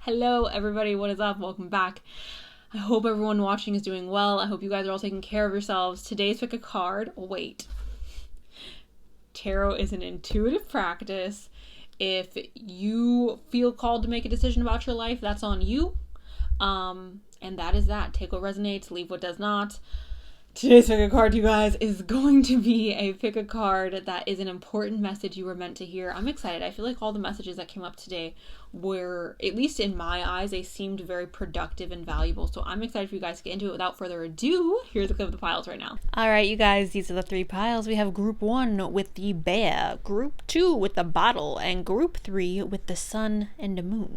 Hello everybody, what is up? Welcome back. I hope everyone watching is doing well. I hope you guys are all taking care of yourselves. Today's pick a card. Wait. Tarot is an intuitive practice. If you feel called to make a decision about your life, that's on you. And that is that. Take what resonates, leave what does not. Today's pick a card, you guys, is going to be a pick a card that is an important message you were meant to hear. I'm excited. I feel like all the messages that came up today were, at least in my eyes, they seemed very productive and valuable. So I'm excited for you guys to get into it. Without further ado, here's a clip of the piles right now. All right, you guys, these are the three piles. We have group 1 with the bear, group 2 with the bottle, and group 3 with the sun and the moon.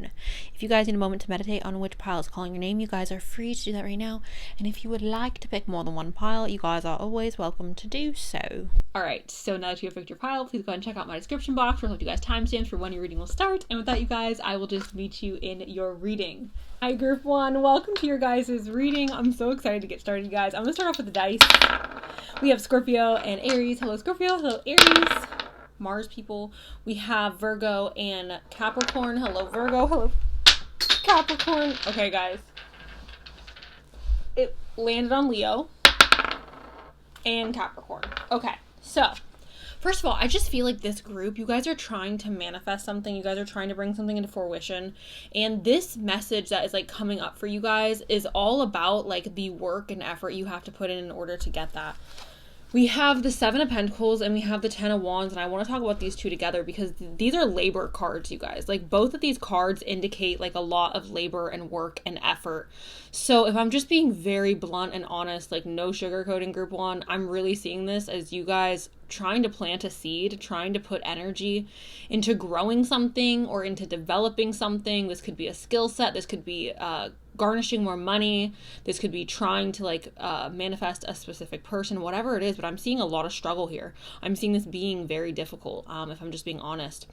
If you guys need a moment to meditate on which pile is calling your name, you guys are free to do that right now. And if you would like to pick more than one pile, you guys are always welcome to do so. All right, so now that you have picked your pile, please go ahead and check out my description box where I'll have you guys timestamps for when your reading will start. And with that, you guys, I will just meet you in your reading. Hi, group 1. Welcome to your guys' reading. I'm so excited to get started, you guys. I'm going to start off with the dice. We have Scorpio and Aries. Hello, Scorpio. Hello, Aries. Mars people. We have Virgo and Capricorn. Hello, Virgo. Hello, Capricorn. Okay, guys. It landed on Leo and Capricorn. Okay, so first of all, I just feel like this group, you guys are trying to manifest something. You guys are trying to bring something into fruition. And this message that is like coming up for you guys is all about like the work and effort you have to put in order to get that. We have the 7 of Pentacles and we have the 10 of Wands, and I want to talk about these two together because these are labor cards, you guys. Like, both of these cards indicate like a lot of labor and work and effort. So if I'm just being very blunt and honest, like no sugarcoating, group 1, I'm really seeing this as you guys trying to plant a seed, trying to put energy into growing something or into developing something. This could be a skill set. This could be garnishing more money. This could be trying to like manifest a specific person, whatever it is. But I'm seeing a lot of struggle here. I'm seeing this being very difficult, if I'm just being honest.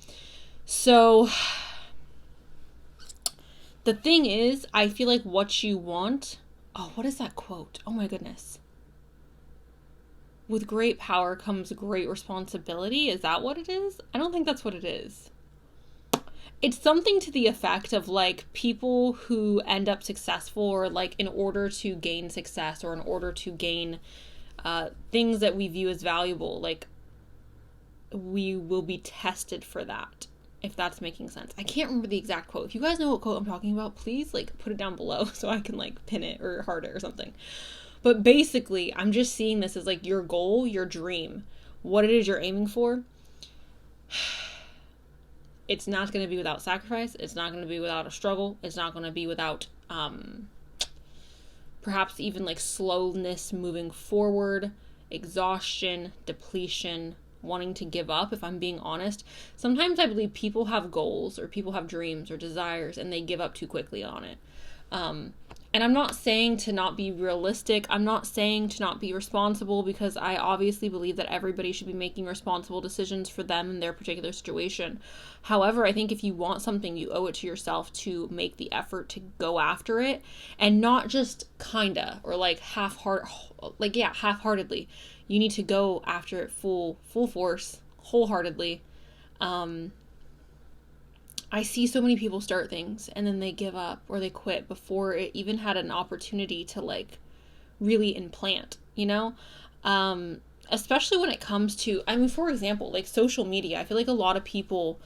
So the thing is, I feel like what you want, oh, what is that quote? Oh my goodness. With great power comes great responsibility. Is that what it is? I don't think that's what it is. It's something to the effect of like people who end up successful, or like in order to gain success or in order to gain things that we view as valuable, like we will be tested for that, if that's making sense. I can't remember the exact quote. If you guys know what quote I'm talking about, please like put it down below so I can like pin it or heart it or something. But basically, I'm just seeing this as like your goal, your dream, what it is you're aiming for. It's not going to be without sacrifice. It's not going to be without a struggle. It's not going to be without perhaps even like slowness moving forward, exhaustion, depletion, wanting to give up, if I'm being honest. Sometimes I believe people have goals or people have dreams or desires and they give up too quickly on it. And I'm not saying to not be realistic. I'm not saying to not be responsible, because I obviously believe that everybody should be making responsible decisions for them in their particular situation. However, I think if you want something, you owe it to yourself to make the effort to go after it, and not just kinda or like half-heartedly. You need to go after it full force, wholeheartedly. I see so many people start things and then they give up or they quit before it even had an opportunity to like really implant, you know? Especially when it comes to, I mean, for example, like social media. I feel like a lot of people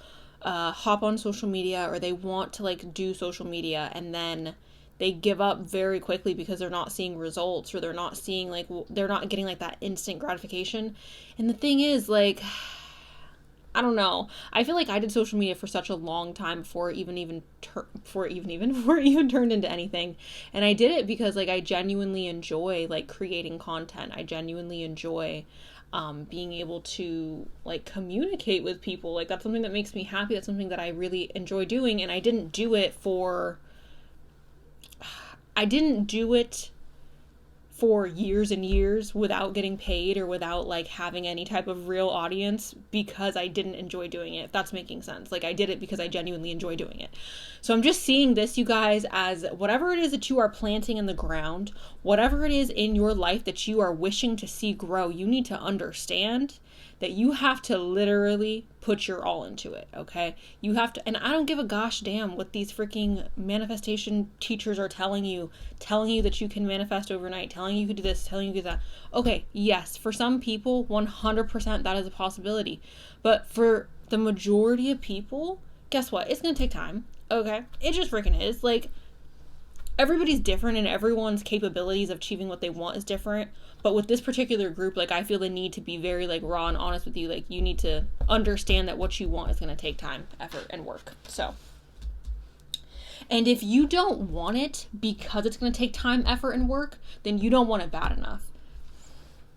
hop on social media, or they want to like do social media, and then they give up very quickly because they're not seeing results, or they're not seeing like, they're not getting like that instant gratification. And the thing is, like, I don't know. I feel like I did social media for such a long time before it even turned into anything. And I did it because like I genuinely enjoy like creating content. I genuinely enjoy being able to like communicate with people. Like, that's something that makes me happy. That's something that I really enjoy doing. And I didn't do it for years and years without getting paid or without like having any type of real audience, because I didn't enjoy doing it, if that's making sense. Like, I did it because I genuinely enjoy doing it. So I'm just seeing this, you guys, as whatever it is that you are planting in the ground, whatever it is in your life that you are wishing to see grow, you need to understand that you have to literally put your all into it, okay? You have to, and I don't give a gosh damn what these freaking manifestation teachers are telling you that you can manifest overnight, telling you could do this, telling you could do that. Okay, yes, for some people, 100% that is a possibility. But for the majority of people, guess what? It's gonna take time, okay? It just freaking is. Like, everybody's different and everyone's capabilities of achieving what they want is different. But with this particular group, like, I feel the need to be very, like, raw and honest with you. Like, you need to understand that what you want is going to take time, effort, and work. So, and if you don't want it because it's going to take time, effort, and work, then you don't want it bad enough.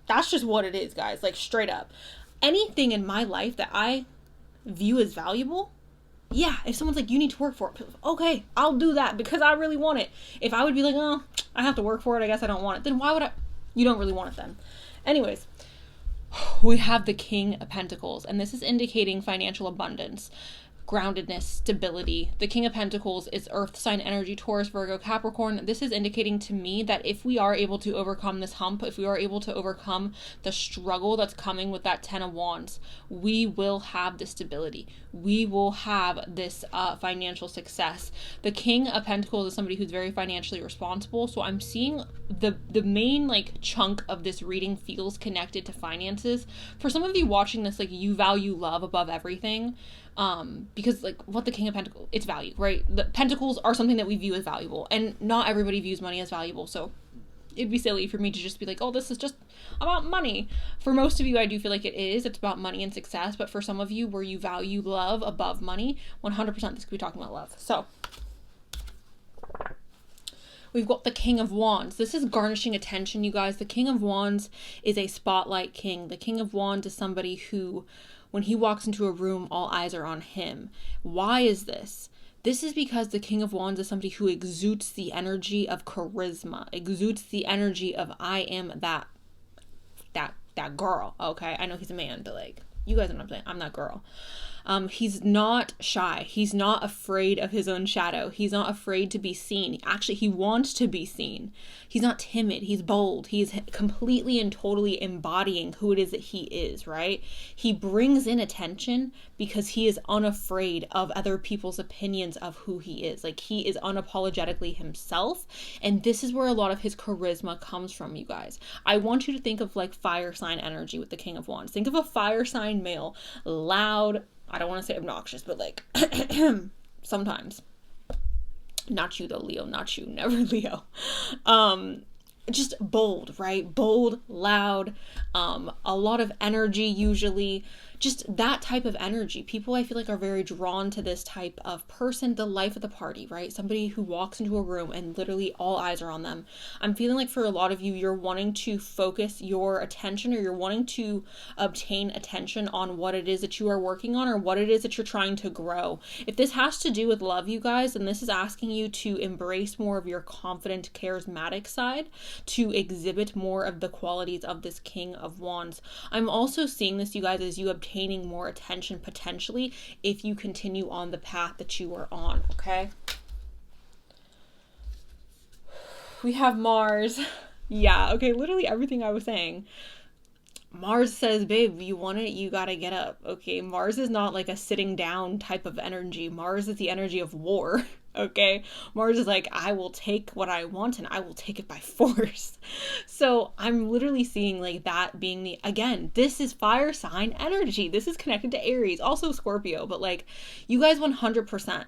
That's just what it is, guys. Like, straight up. Anything in my life that I view as valuable, yeah, if someone's like, you need to work for it, okay, I'll do that because I really want it. If I would be like, oh, I have to work for it, I guess I don't want it, then why would I? You don't really want it then. Anyways, we have the King of Pentacles, and this is indicating financial abundance, groundedness, stability. The King of Pentacles is earth sign energy, Taurus, Virgo, Capricorn. This is indicating to me that if we are able to overcome this hump, if we are able to overcome the struggle that's coming with that 10 of Wands, we will have the stability. We will have this financial success. The King of Pentacles is somebody who's very financially responsible. So I'm seeing the main like chunk of this reading feels connected to finances. For some of you watching this, like, you value love above everything. Because like what the King of Pentacles, it's value, right? The Pentacles are something that we view as valuable, and not everybody views money as valuable. So it'd be silly for me to just be like, oh, this is just about money. For most of you, I do feel like it is. It's about money and success. But for some of you where you value love above money, 100% this could be talking about love. So we've got the King of Wands. This is garnishing attention, you guys. The King of Wands is a spotlight king. The King of Wands is somebody who, when he walks into a room, all eyes are on him. Why is this? This is because the King of Wands is somebody who exudes the energy of charisma, exudes the energy of I am that girl. Okay, I know he's a man, but like, you guys know what I'm saying. I'm that girl. He's not shy. He's not afraid of his own shadow. He's not afraid to be seen. Actually, he wants to be seen. He's not timid. He's bold. He's completely and totally embodying who it is that he is, right? He brings in attention because he is unafraid of other people's opinions of who he is. Like, he is unapologetically himself. And this is where a lot of his charisma comes from, you guys. I want you to think of like fire sign energy with the King of Wands. Think of a fire sign male, loud, I don't want to say obnoxious, but like sometimes. Not you though, Leo, not you, never Leo. Just bold, right? Bold, loud, a lot of energy usually. Just that type of energy. People, I feel like, are very drawn to this type of person, the life of the party, right? Somebody who walks into a room and literally all eyes are on them. I'm feeling like for a lot of you, you're wanting to focus your attention, or you're wanting to obtain attention on what it is that you are working on, or what it is that you're trying to grow. If this has to do with love, you guys, then this is asking you to embrace more of your confident, charismatic side, to exhibit more of the qualities of this King of Wands. I'm also seeing this, you guys, as you obtaining more attention potentially if you continue on the path that you are on, okay? We have Mars. Yeah, okay, literally everything I was saying. Mars says, babe, you want it, you gotta get up, okay? Mars is not like a sitting down type of energy. Mars is the energy of war, okay? Mars is like, I will take what I want and I will take it by force. So I'm literally seeing like that being the, again, this is fire sign energy. This is connected to Aries, also Scorpio, but like, you guys 100%.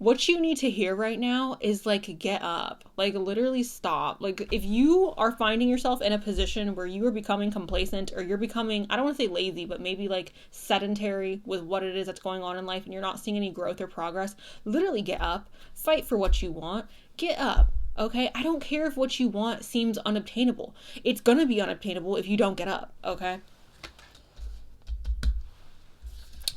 What you need to hear right now is like, get up, like literally stop. Like, if you are finding yourself in a position where you are becoming complacent, or you're becoming, I don't want to say lazy, but maybe like sedentary with what it is that's going on in life, and you're not seeing any growth or progress, literally get up, fight for what you want, get up. Okay, I don't care if what you want seems unobtainable. It's gonna be unobtainable if you don't get up, okay?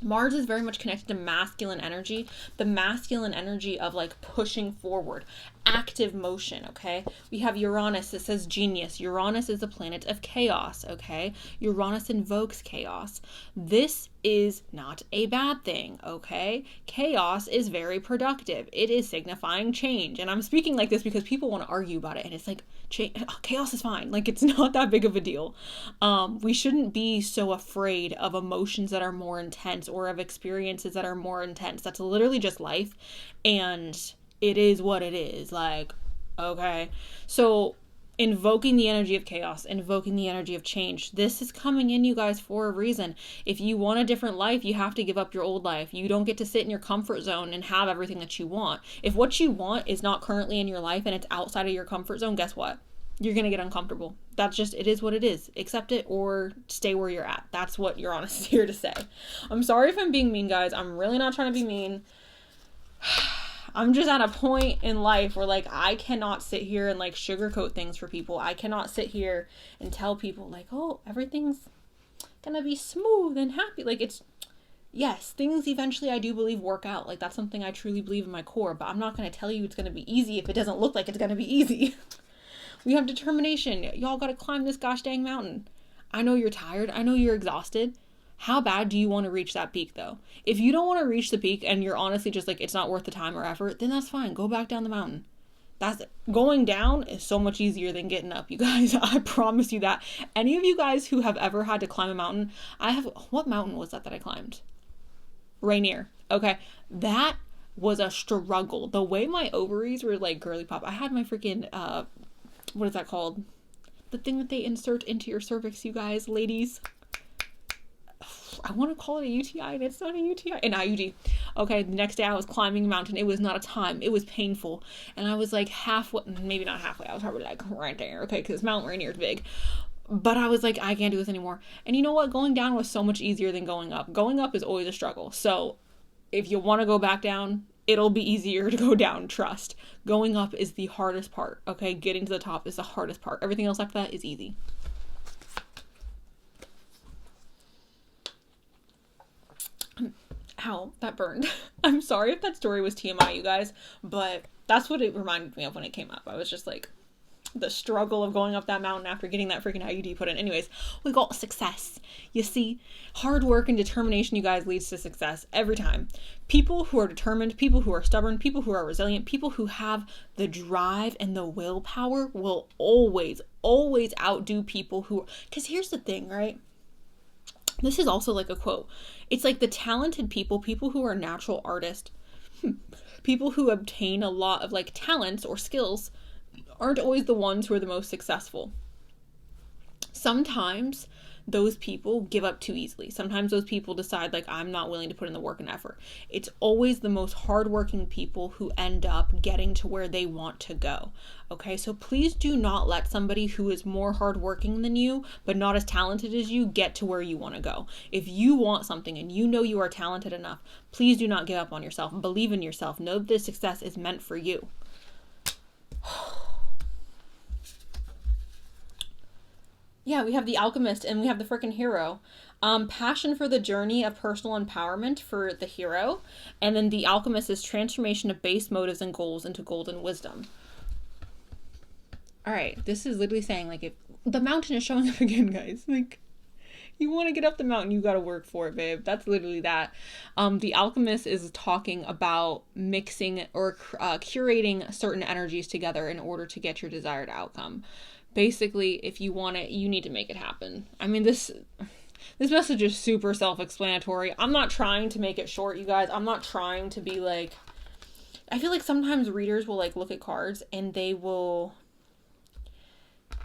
Mars is very much connected to masculine energy, the masculine energy of like pushing forward, active motion, okay? We have Uranus, it says genius. Uranus is a planet of chaos, okay? Uranus invokes chaos. This is not a bad thing, okay? Chaos is very productive. It is signifying change. And I'm speaking like this because people want to argue about it, and it's like, chaos is fine. Like, it's not that big of a deal. We shouldn't be so afraid of emotions that are more intense or of experiences that are more intense. That's literally just life, and it is what it is. Like, okay. So invoking the energy of chaos, invoking the energy of change. This is coming in, you guys, for a reason. If you want a different life, you have to give up your old life. You don't get to sit in your comfort zone and have everything that you want. If what you want is not currently in your life and it's outside of your comfort zone, guess what? You're going to get uncomfortable. That's just, it is what it is. Accept it or stay where you're at. That's what Uranus is here to say. I'm sorry if I'm being mean, guys. I'm really not trying to be mean. I'm just at a point in life where, like, I cannot sit here and, like, sugarcoat things for people. I cannot sit here and tell people, like, oh, everything's gonna be smooth and happy. Like, it's, yes, things eventually I do believe work out. Like, that's something I truly believe in my core. But I'm not gonna tell you it's gonna be easy if it doesn't look like it's gonna be easy. We have determination. Y'all gotta climb this gosh dang mountain. I know you're tired. I know you're exhausted. How bad do you want to reach that peak, though? If you don't want to reach the peak and you're honestly just like, it's not worth the time or effort, then that's fine. Go back down the mountain. Going down is so much easier than getting up, you guys. I promise you that. Any of you guys who have ever had to climb a mountain, what mountain was that I climbed? Rainier. Okay. That was a struggle. The way my ovaries were like girly pop. I had my freaking, what is that called? The thing that they insert into your cervix, you guys, ladies. I want to call it a UTI, and it's not a UTI. An IUD. Okay, the next day I was climbing a mountain. It was not a time. It was painful. And I was like halfway, maybe not halfway. I was probably like right there, okay, because Mount Rainier is big. But I was like, I can't do this anymore. And you know what? Going down was so much easier than going up. Going up is always a struggle. So if you want to go back down, it'll be easier to go down, trust. Going up is the hardest part, okay? Getting to the top is the hardest part. Everything else after that is easy. Ow, that burned. I'm sorry if that story was TMI, you guys, but that's what it reminded me of when it came up. I was just like, the struggle of going up that mountain after getting that freaking IUD put in. Anyways, we got success. You see, hard work and determination, you guys, leads to success every time. People who are determined, people who are stubborn, people who are resilient, people who have the drive and the willpower will always, always outdo people who, because here's the thing, right? This is also like a quote. It's like the talented people who are natural artists, people who obtain a lot of like talents or skills aren't always the ones who are the most successful. Sometimes those people give up too easily. Sometimes those people decide like, I'm not willing to put in the work and effort. It's always the most hardworking people who end up getting to where they want to go. Okay, so please do not let somebody who is more hardworking than you, but not as talented as you, get to where you want to go. If you want something and you know you are talented enough, please do not give up on yourself. Believe in yourself. Know that this success is meant for you. Yeah, we have the alchemist and we have the freaking hero. Passion for the journey of personal empowerment for the hero. And then the alchemist is transformation of base motives and goals into golden wisdom. All right, this is literally saying like if the mountain is showing up again, guys, like you want to get up the mountain, you got to work for it, babe. That's literally that. The alchemist is talking about mixing or curating certain energies together in order to get your desired outcome. Basically, if you want it, you need to make it happen. I mean, this message is super self-explanatory. I'm not trying to make it short, you guys. I'm not trying to be like, I feel like sometimes readers will like look at cards and they will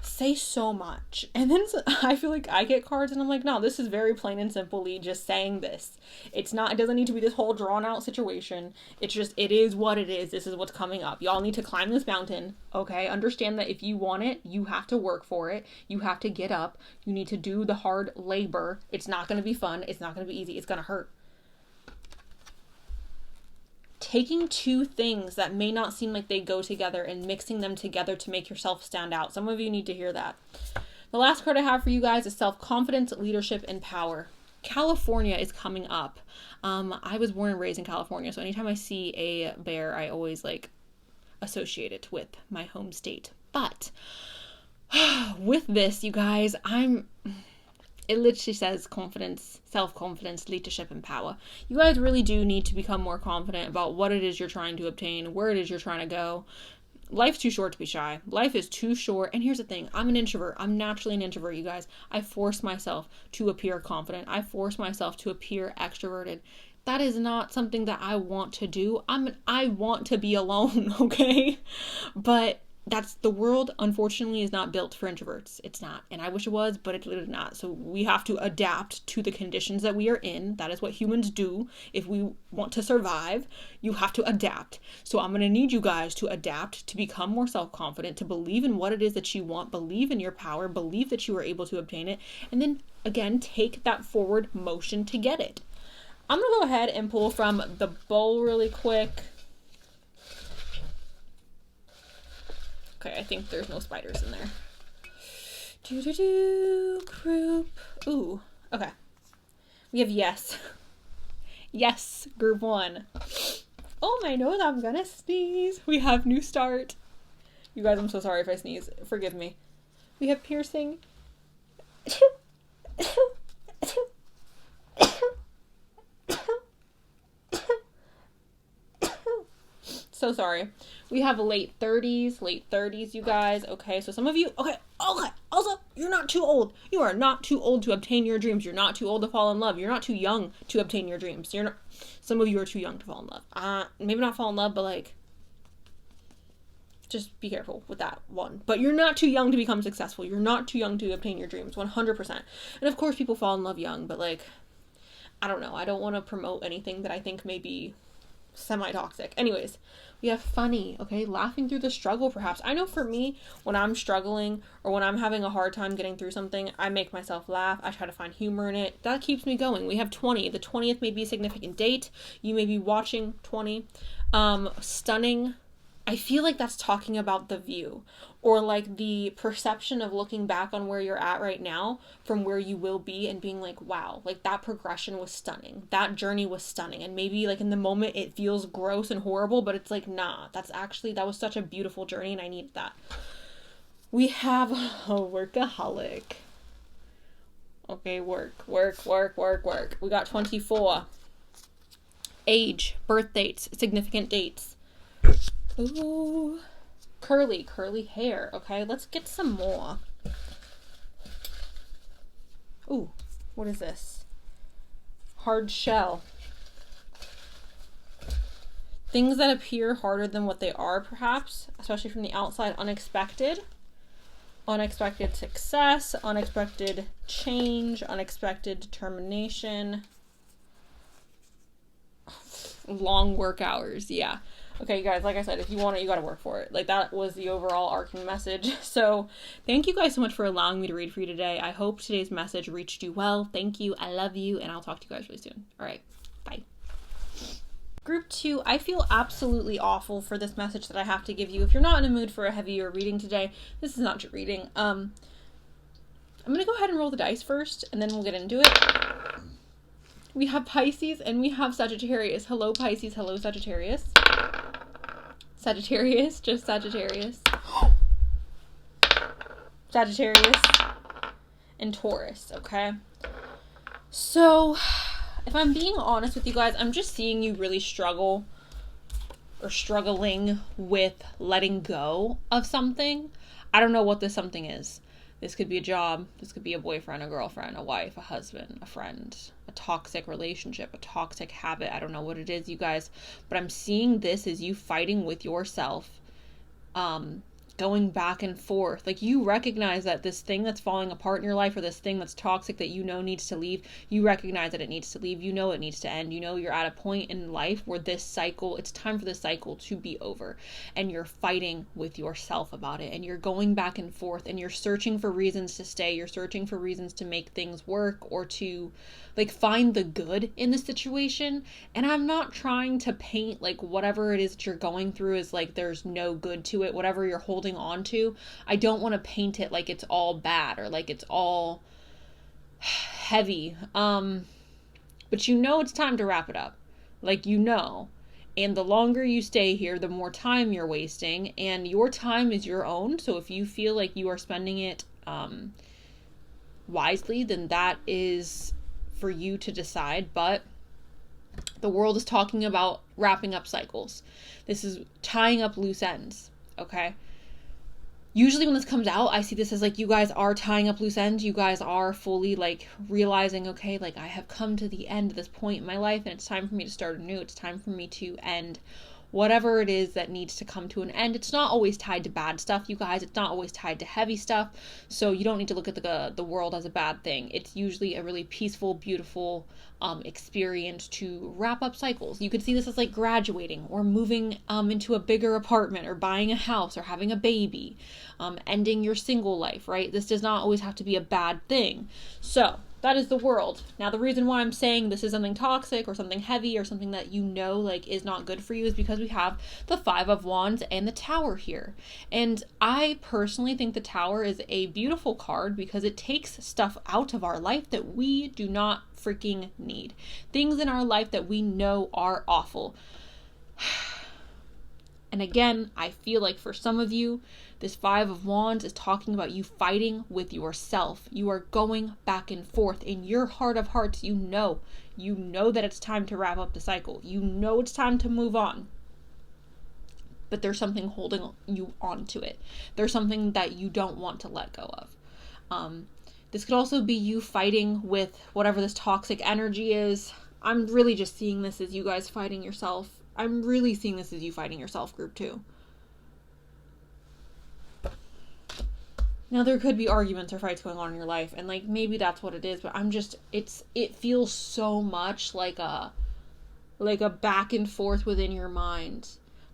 say so much. And then I feel like I get cards and I'm like, no, this is very plain and simply just saying this. It doesn't need to be this whole drawn out situation. It's just, it is what it is. This is what's coming up. Y'all need to climb this mountain. Okay. Understand that if you want it, you have to work for it. You have to get up. You need to do the hard labor. It's not going to be fun. It's not going to be easy. It's going to hurt. Taking two things that may not seem like they go together and mixing them together to make yourself stand out. Some of you need to hear that. The last card I have for you guys is self-confidence, leadership, and power. California is coming up. I was born and raised in California, so anytime I see a bear, I always like associate it with my home state. But with this, you guys, it literally says confidence, self-confidence, leadership, and power. You guys really do need to become more confident about what it is you're trying to obtain, where it is you're trying to go. Life's too short to be shy. Life is too short. And here's the thing. I'm an introvert. I'm naturally an introvert, you guys. I force myself to appear confident. I force myself to appear extroverted. That is not something that I want to do. I want to be alone, okay? But the world, unfortunately, is not built for introverts. It's not. And I wish it was, but it's literally not. So we have to adapt to the conditions that we are in. That is what humans do. If we want to survive, you have to adapt. So I'm going to need you guys to adapt, to become more self-confident, to believe in what it is that you want, believe in your power, believe that you are able to obtain it, and then, again, take that forward motion to get it. I'm going to go ahead and pull from the bowl really quick. Okay, I think there's no spiders in there. Group. Ooh, okay. We have yes. Yes, group 1. Oh my nose, I'm gonna sneeze. We have new start. You guys, I'm so sorry if I sneeze. Forgive me. We have piercing. So sorry. We have late 30s, you guys. Okay, so some of you, okay. Also, you're not too old. You are not too old to obtain your dreams. You're not too old to fall in love. You're not too young to obtain your dreams. Some of you are too young to fall in love. Maybe not fall in love, but like, just be careful with that one. But you're not too young to become successful. You're not too young to obtain your dreams, 100%. And of course, people fall in love young, but like, I don't know. I don't want to promote anything that I think may be semi-toxic. Anyways, we have funny, okay? Laughing through the struggle, perhaps. I know for me, when I'm struggling or when I'm having a hard time getting through something, I make myself laugh. I try to find humor in it. That keeps me going. We have 20. The 20th may be a significant date. You may be watching 20. Stunning. I feel like that's talking about the view, or like the perception of looking back on where you're at right now from where you will be and being like, wow, like that progression was stunning. That journey was stunning. And maybe like in the moment it feels gross and horrible, but it's like, nah, that was such a beautiful journey and I needed that. We have a workaholic. Okay, work. We got 24. Age, birth dates, significant dates. Ooh, curly hair. Okay, let's get some more. Ooh, what is this? Hard shell. Things that appear harder than what they are, perhaps, especially from the outside. Unexpected. Unexpected success, unexpected change, unexpected determination. Long work hours, yeah. Okay, you guys, like I said, if you want it, you gotta work for it. Like, that was the overall arcing message. So, thank you guys so much for allowing me to read for you today. I hope today's message reached you well. Thank you, I love you, and I'll talk to you guys really soon. Alright, bye. Group 2, I feel absolutely awful for this message that I have to give you. If you're not in a mood for a heavier reading today, this is not your reading. I'm gonna go ahead and roll the dice first, and then we'll get into it. We have Pisces, and we have Sagittarius. Hello, Pisces. Hello, Sagittarius. Sagittarius, just Sagittarius. Sagittarius and Taurus, okay? So, if I'm being honest with you guys, I'm just seeing you really struggle or struggling with letting go of something. I don't know what this something is. This could be a job. This could be a boyfriend, a girlfriend, a wife, a husband, a friend, a toxic relationship, a toxic habit. I don't know what it is, you guys, but I'm seeing this as you fighting with yourself, going back and forth. Like, you recognize that this thing that's falling apart in your life, or this thing that's toxic that you know needs to leave, you recognize that it needs to leave. You know it needs to end. You know you're at a point in life where this cycle, it's time for this cycle to be over, and you're fighting with yourself about it, and you're going back and forth, and you're searching for reasons to stay. You're searching for reasons to make things work, or to like find the good in the situation. And I'm not trying to paint like whatever it is that you're going through is like there's no good to it. Whatever you're holding on to, I don't want to paint it like it's all bad or like it's all heavy. But you know it's time to wrap it up. Like, you know. And the longer you stay here, the more time you're wasting. And your time is your own. So if you feel like you are spending it wisely, then that is for you to decide. But the world is talking about wrapping up cycles. This is tying up loose ends, okay? Usually when this comes out, I see this as like, you guys are tying up loose ends. You guys are fully like realizing, okay, like I have come to the end of this point in my life and it's time for me to start anew. It's time for me to end whatever it is that needs to come to an end. It's not always tied to bad stuff, you guys. It's not always tied to heavy stuff. So you don't need to look at the world as a bad thing. It's usually a really peaceful, beautiful experience to wrap up cycles. You could see this as like graduating or moving into a bigger apartment or buying a house or having a baby, ending your single life, right? This does not always have to be a bad thing. So that is the world. Now, the reason why I'm saying this is something toxic or something heavy or something that you know like is not good for you is because we have the Five of Wands and the Tower here. And I personally think the Tower is a beautiful card because it takes stuff out of our life that we do not freaking need. Things in our life that we know are awful. And again, I feel like for some of you, this Five of Wands is talking about you fighting with yourself. You are going back and forth. In your heart of hearts, you know that it's time to wrap up the cycle. You know it's time to move on. But there's something holding you onto it. There's something that you don't want to let go of. This could also be you fighting with whatever this toxic energy is. I'm really just seeing this as you guys fighting yourself. I'm really seeing this as you fighting yourself, group 2. Now, there could be arguments or fights going on in your life, and like maybe that's what it is, but it feels so much like a back and forth within your mind.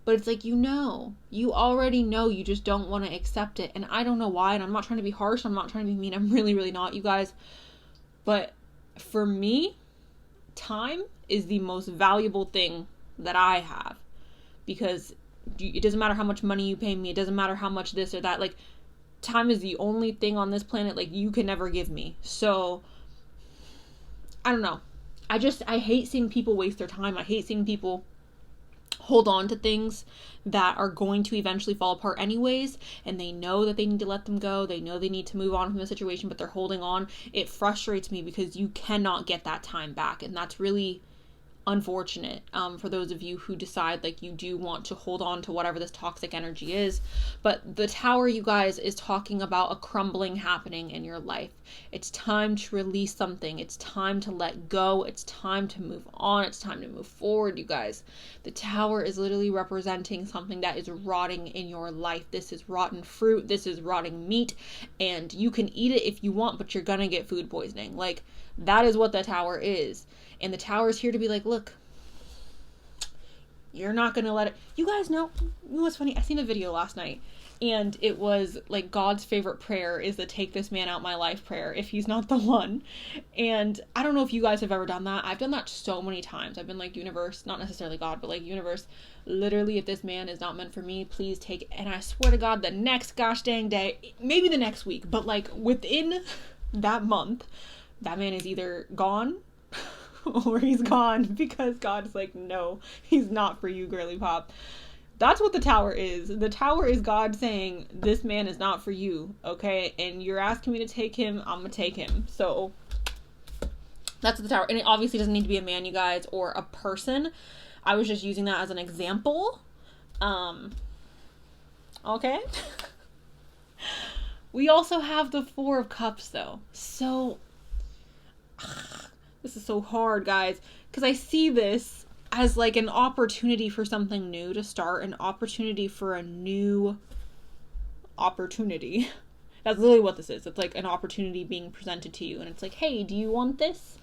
But it's like, you already know, you just don't want to accept it. And I don't know why, and I'm not trying to be harsh, I'm not trying to be mean, I'm really, really not, you guys. But for me, time is the most valuable thing that I have, because it doesn't matter how much money you pay me, it doesn't matter how much this or that, like, time is the only thing on this planet like you can never give me. So I don't know, I hate seeing people waste their time. I hate seeing people hold on to things that are going to eventually fall apart anyways, and they know that they need to let them go, they know they need to move on from the situation, but they're holding on. It frustrates me because you cannot get that time back, and that's really unfortunate for those of you who decide like you do want to hold on to whatever this toxic energy is. But the Tower, you guys, is talking about a crumbling happening in your life. It's time to release something. It's time to let go. It's time to move on. It's time to move forward, you guys. The Tower is literally representing something that is rotting in your life. This is rotten fruit. This is rotting meat, and you can eat it if you want, but you're gonna get food poisoning. Like, that is what the Tower is. And the Tower is here to be like, look, you're not going to let it. You guys know what's funny? I seen a video last night, and it was like God's favorite prayer is the take this man out my life prayer if he's not the one. And I don't know if you guys have ever done that. I've done that so many times. I've been like, universe, not necessarily God, but like, universe, literally, if this man is not meant for me, please take it. And I swear to God, the next gosh dang day, maybe the next week, but like within that month, that man is either gone or he's gone, because God's like, no, he's not for you, girly pop. That's what the Tower is. The Tower is God saying, this man is not for you, okay? And you're asking me to take him, I'm gonna take him. So that's the Tower. And it obviously doesn't need to be a man, you guys, or a person. I was just using that as an example. Okay. We also have the Four of Cups, though. So this is so hard, guys, because I see this as like an opportunity for something new to start, an opportunity for a new opportunity. That's literally what this is. It's like an opportunity being presented to you, and it's like, hey, do you want this?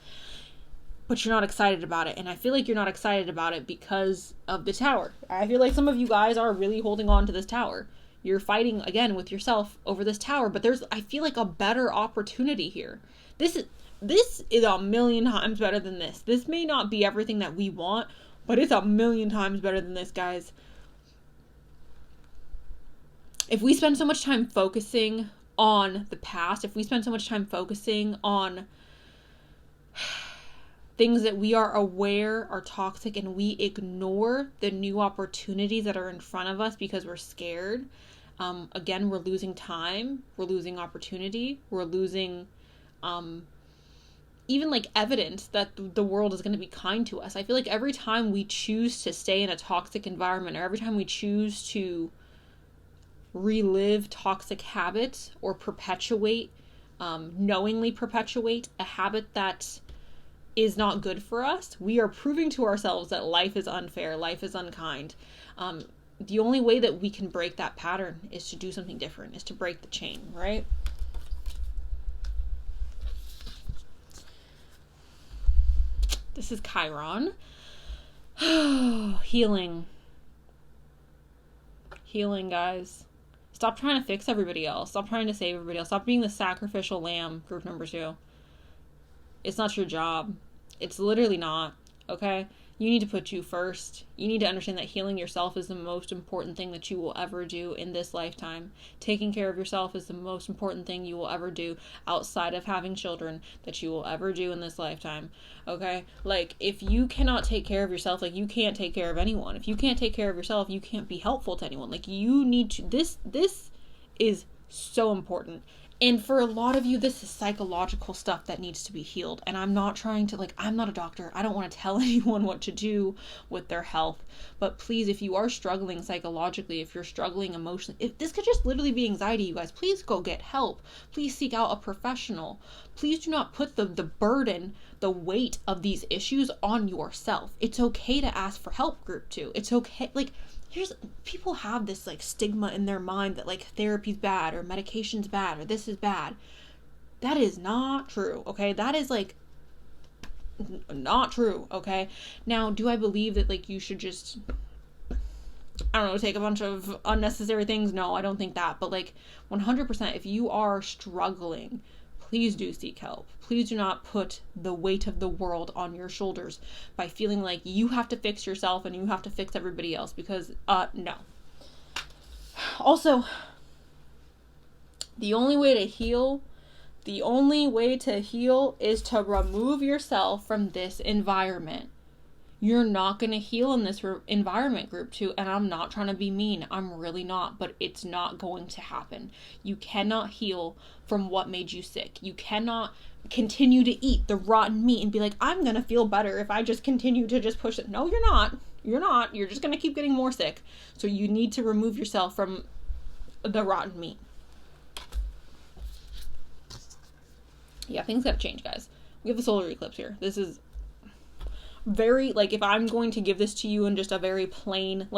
But you're not excited about it, and I feel like you're not excited about it because of the Tower. I feel like some of you guys are really holding on to this Tower. You're fighting, again, with yourself over this Tower, but I feel like a better opportunity here. This is a million times better than this. This may not be everything that we want, but it's a million times better than this, guys. If we spend so much time focusing on the past, if we spend so much time focusing on things that we are aware are toxic, and we ignore the new opportunities that are in front of us because we're scared. Again, we're losing time, we're losing opportunity, we're losing even like evidence that the world is going to be kind to us. I feel like every time we choose to stay in a toxic environment, or every time we choose to relive toxic habits or knowingly perpetuate a habit that is not good for us, we are proving to ourselves that life is unfair, life is unkind. The only way that we can break that pattern is to do something different, is to break the chain, right? This is Chiron. Healing. Healing, guys. Stop trying to fix everybody else. Stop trying to save everybody else. Stop being the sacrificial lamb, group number 2. It's not your job. It's literally not, okay? You need to put you first. You need to understand that healing yourself is the most important thing that you will ever do in this lifetime. Taking care of yourself is the most important thing you will ever do outside of having children that you will ever do in this lifetime, okay? Like, if you cannot take care of yourself, like, you can't take care of anyone. If you can't take care of yourself, you can't be helpful to anyone. Like, you need to, this is so important. And for a lot of you, this is psychological stuff that needs to be healed. And I'm not trying to, I'm not a doctor. I don't want to tell anyone what to do with their health. But please, if you are struggling psychologically, if you're struggling emotionally, if this could just literally be anxiety, you guys, please go get help. Please seek out a professional. Please do not put the burden, the weight of these issues on yourself. It's okay to ask for help, group 2. It's okay. People have this stigma in their mind that therapy's bad, or medication's bad, or this is bad. That is not true, okay? That is not true, okay? Now, do I believe that you should just, I don't know, take a bunch of unnecessary things? No, I don't think that. But 100%, if you are struggling, please do seek help. Please do not put the weight of the world on your shoulders by feeling like you have to fix yourself and you have to fix everybody else, because no. Also, the only way to heal is to remove yourself from this environment. You're not going to heal in this environment, group 2, and I'm not trying to be mean. I'm really not, but it's not going to happen. You cannot heal from what made you sick. You cannot continue to eat the rotten meat and be like, I'm going to feel better if I just continue to just push it. No, you're not. You're not. You're just going to keep getting more sick. So you need to remove yourself from the rotten meat. Yeah, things got to change, guys. We have a solar eclipse here. This is very, if I'm going to give this to you in just a very plain,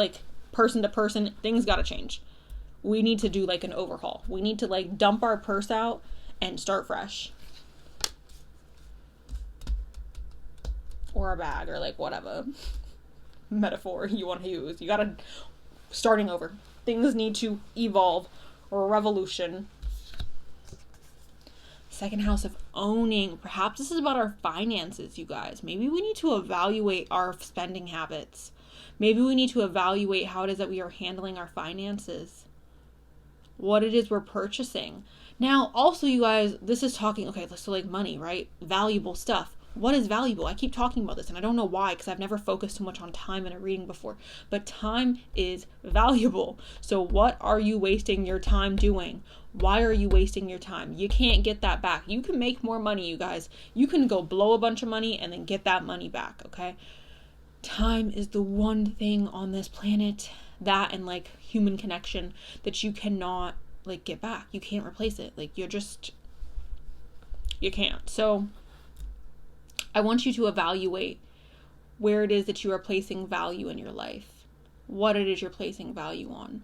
person to person, things gotta change. We need to do an overhaul. We need to dump our purse out and start fresh. Or a bag, or whatever metaphor you want to use. You gotta, starting over. Things need to evolve, or a revolution. Second house of owning. Perhaps this is about our finances, you guys. Maybe we need to evaluate our spending habits. Maybe we need to evaluate how it is that we are handling our finances. What it is we're purchasing. Now, also, you guys, this is talking, okay, so money, right? Valuable stuff. What is valuable? I keep talking about this, and I don't know why, because I've never focused so much on time in a reading before. But time is valuable. So what are you wasting your time doing? Why are you wasting your time? You can't get that back. You can make more money, you guys. You can go blow a bunch of money and then get that money back, okay? Time is the one thing on this planet, that and human connection, that you cannot get back. You can't replace it. You can't. So I want you to evaluate where it is that you are placing value in your life. What it is you're placing value on.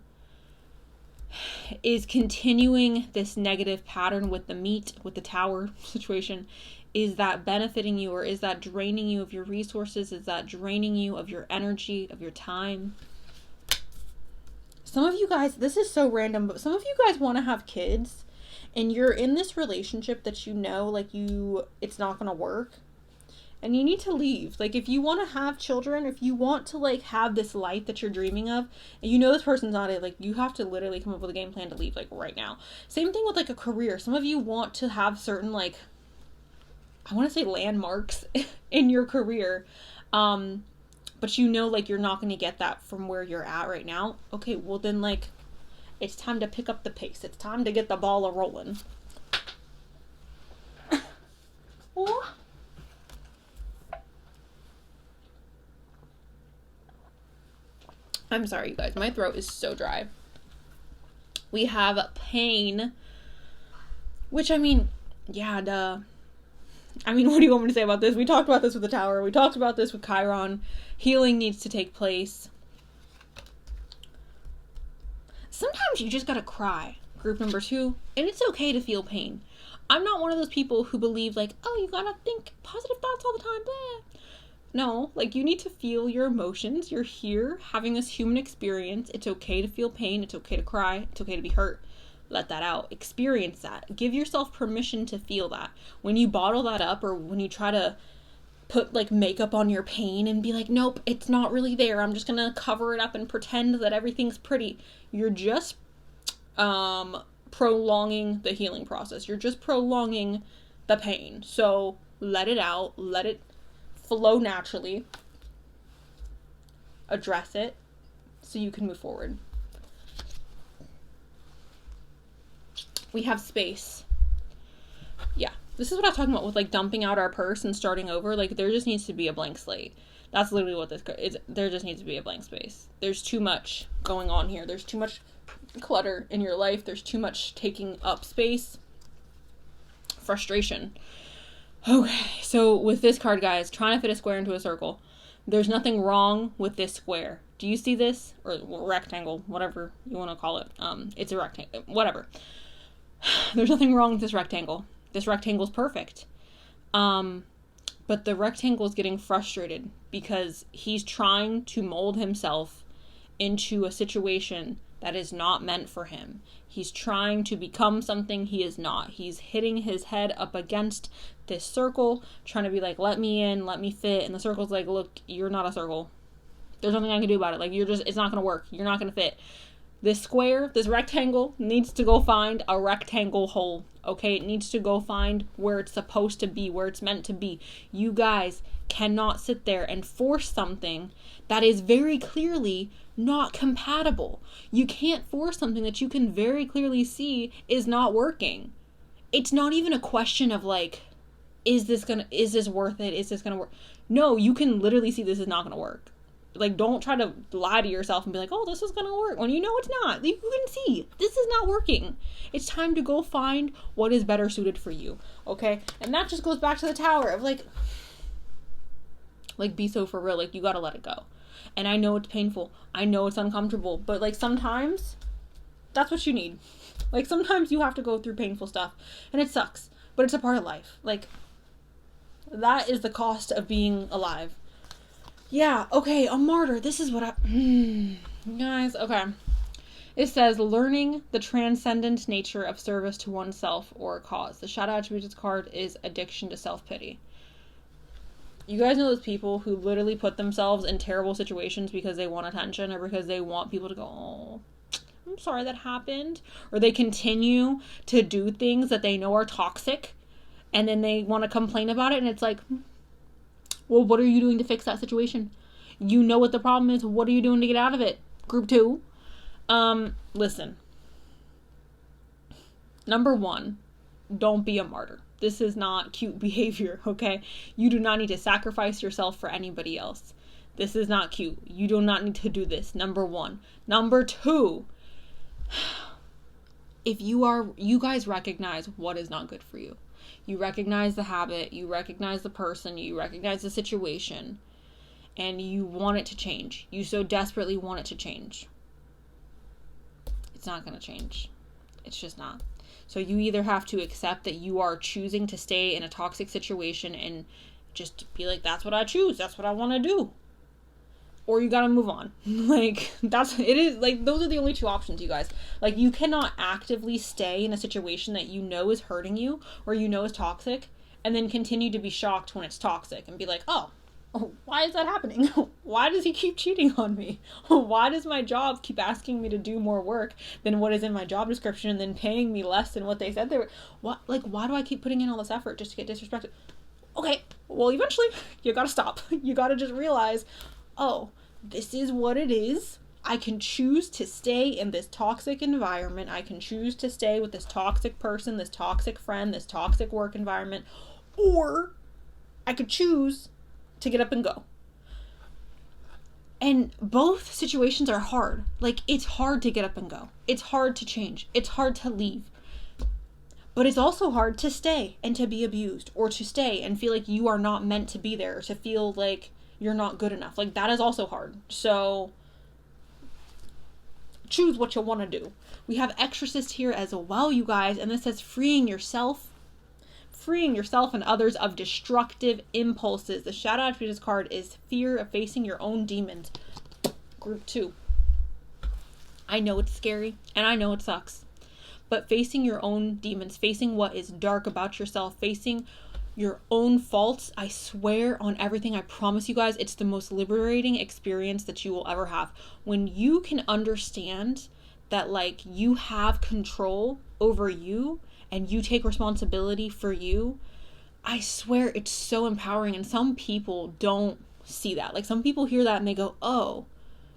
Is continuing this negative pattern with the meat, with the tower situation, is that benefiting you, or is that draining you of your resources? Is that draining you of your energy, of your time? Some of you guys, this is so random, but some of you guys want to have kids, and you're in this relationship that it's not going to work. And you need to leave. If you want to have children, if you want to have this life that you're dreaming of, and this person's not it, you have to literally come up with a game plan to leave right now. Same thing with a career. Some of you want to have certain I want to say landmarks in your career. But you know, like, you're not going to get that from where you're at right now. Okay, well then, like, it's time to pick up the pace. It's time to get the ball a-rolling. Oh. I'm sorry, you guys. My throat is so dry. We have pain. Which, I mean, yeah, duh. I mean, what do you want me to say about this? We talked about this with the Tower. We talked about this with Chiron. Healing needs to take place. Sometimes you just gotta cry. Group number 2. And it's okay to feel pain. I'm not one of those people who believe, like, oh, you gotta think positive thoughts all the time. Blah. No, like, you need to feel your emotions. You're here having this human experience. It's okay to feel pain. It's okay to cry. It's okay to be hurt. Let that out. Experience that. Give yourself permission to feel that. When you bottle that up, or when you try to put, like, makeup on your pain and be like, nope, it's not really there, I'm just gonna cover it up and pretend that everything's pretty, you're just prolonging the healing process. You're just prolonging the pain. So let it out. Let it flow naturally. Address it so you can move forward. We have space. Yeah, this is what I'm talking about with, like, dumping out our purse and starting over. Like, there just needs to be a blank slate. That's literally what this is. There just needs to be a blank space. There's too much going on here. There's too much clutter in your life. There's too much taking up space. Frustration. Okay, so with this card, guys, trying to fit a square into a circle. There's nothing wrong with this square. Do you see this? Or rectangle, whatever you want to call it. It's a rectangle, whatever. There's nothing wrong with this rectangle. This rectangle's perfect. But the rectangle is getting frustrated because he's trying to mold himself into a situation that is not meant for him. He's trying to become something he is not. He's hitting his head up against this circle, trying to be like, let me in, let me fit. And the circle's like, look, you're not a circle. There's nothing I can do about it. Like, it's not going to work. You're not going to fit. This square, this rectangle, needs to go find a rectangle hole, okay? It needs to go find where it's supposed to be, where it's meant to be. You guys cannot sit there and force something that is very clearly not compatible. You can't force something that you can very clearly see is not working. It's not even a question of, like, is this worth it? Is this gonna work? No, you can literally see this is not gonna work. Like, don't try to lie to yourself and be like, oh, this is gonna work, when you know it's not. You can see this is not working. It's time to go find what is better suited for you, okay? And that just goes back to the Tower of, like, be so for real. Like, you gotta let it go. And I know it's painful. I know it's uncomfortable. But, like, sometimes that's what you need. Like, sometimes you have to go through painful stuff. And it sucks. But it's a part of life. Like, that is the cost of being alive. Yeah, okay, a martyr. This is what guys, okay. It says, learning the transcendent nature of service to oneself or a cause. The Shadow Attributes card is addiction to self-pity. You guys know those people who literally put themselves in terrible situations because they want attention or because they want people to go, oh, I'm sorry that happened. Or they continue to do things that they know are toxic and then they want to complain about it, and it's like, well, what are you doing to fix that situation? You know what the problem is. What are you doing to get out of it? Group 2. Listen. Number 1, don't be a martyr. This is not cute behavior, okay? You do not need to sacrifice yourself for anybody else. This is not cute. You do not need to do this. Number 1. Number 2, if you guys recognize what is not good for you. You recognize the habit, you recognize the person, you recognize the situation, and you want it to change. You so desperately want it to change. It's not going to change. It's just not. So you either have to accept that you are choosing to stay in a toxic situation and just be like, that's what I choose, that's what I want to do. Or you gotta move on. Like, those are the only 2 options, you guys. Like, you cannot actively stay in a situation that you know is hurting you or you know is toxic and then continue to be shocked when it's toxic and be like, oh, why is that happening? Why does he keep cheating on me? Why does my job keep asking me to do more work than what is in my job description and then paying me less than what they said they were? Why do I keep putting in all this effort just to get disrespected? okay, well, eventually you gotta stop. You gotta just realize, oh, this is what it is. I can choose to stay in this toxic environment. I can choose to stay with this toxic person, this toxic friend, this toxic work environment, or I could choose to get up and go. And both situations are hard. Like, it's hard to get up and go. It's hard to change. It's hard to leave. But it's also hard to stay and to be abused, or to stay and feel like you are not meant to be there, to feel like you're not good enough. Like, that is also hard. So choose what you want to do. We have Exorcist here as well, you guys, and this says freeing yourself and others of destructive impulses. The shadow attribute of this card is fear of facing your own demons. Group 2. I know it's scary and I know it sucks, but facing your own demons, facing what is dark about yourself, facing your own faults, I swear on everything, I promise you guys, it's the most liberating experience that you will ever have. When you can understand that, like, you have control over you and you take responsibility for you, I swear it's so empowering. And some people don't see that. Like, some people hear that and they go, oh,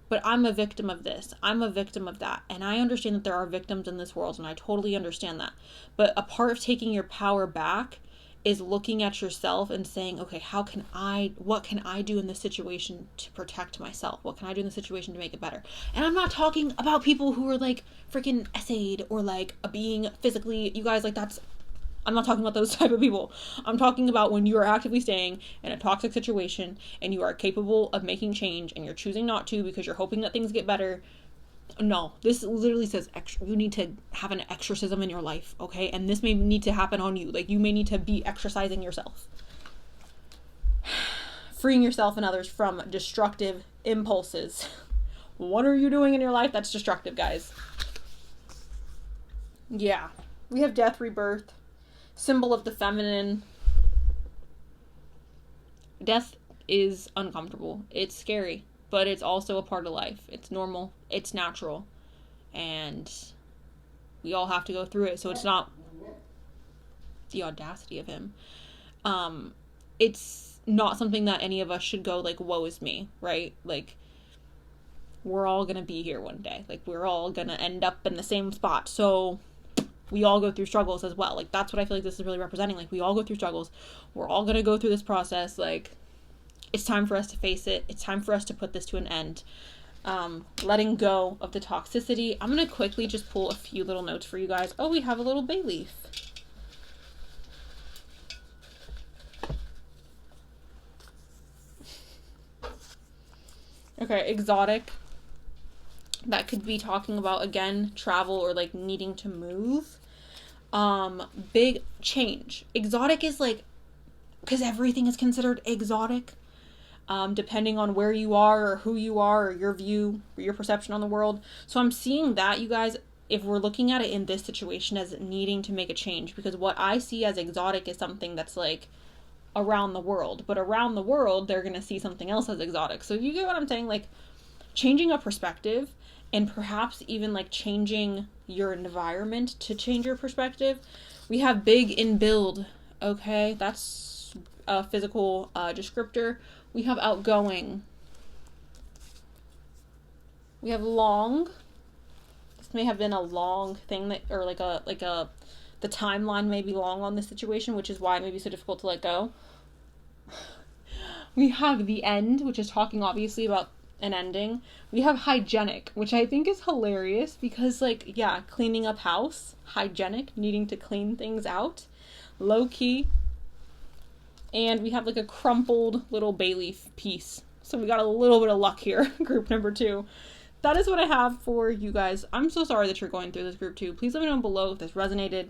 but I'm a victim of this, I'm a victim of that. And I understand that there are victims in this world, and I totally understand that. But a part of taking your power back is looking at yourself and saying, okay, what can I do in this situation to protect myself? What can I do in the situation to make it better? And I'm not talking about people who are like freaking essayed or like being physically, you guys, like, I'm not talking about those type of people. I'm talking about when you are actively staying in a toxic situation and you are capable of making change and you're choosing not to because you're hoping that things get better. No, this literally says you need to have an exorcism in your life, okay? And this may need to happen on you. Like, you may need to be exercising yourself. Freeing yourself and others from destructive impulses. What are you doing in your life that's destructive, guys? Yeah. We have death, rebirth, symbol of the feminine. Death is uncomfortable. It's scary. But it's also a part of life. It's normal. It's natural. And we all have to go through it. So it's not the audacity of him. It's not something that any of us should go like, woe is me, right? Like, we're all going to be here one day. Like, we're all going to end up in the same spot. So we all go through struggles as well. Like, that's what I feel like this is really representing. Like, we all go through struggles. We're all going to go through this process. Like, it's time for us to face it. It's time for us to put this to an end. Letting go of the toxicity. I'm going to quickly just pull a few little notes for you guys. Oh, we have a little bay leaf. Okay, exotic. That could be talking about, again, travel or like needing to move. Big change. Exotic is like, because everything is considered exotic. Depending on where you are or who you are or your view or your perception on the world. So I'm seeing that, you guys, if we're looking at it in this situation as needing to make a change, because what I see as exotic is something that's like around the world, but around the world, they're going to see something else as exotic. So you get what I'm saying? Like, changing a perspective and perhaps even like changing your environment to change your perspective. We have big in build. Okay. That's a physical descriptor. We have outgoing. We have long. This may have been a long thing that, or the timeline may be long on this situation, which is why it may be so difficult to let go. We have the end, which is talking obviously about an ending. We have hygienic, which I think is hilarious because, like, yeah, cleaning up house, hygienic, needing to clean things out, low key. And we have like a crumpled little bay leaf piece. So we got a little bit of luck here, group number 2. That is what I have for you guys. I'm so sorry that you're going through this, group 2. Please let me know below if this resonated.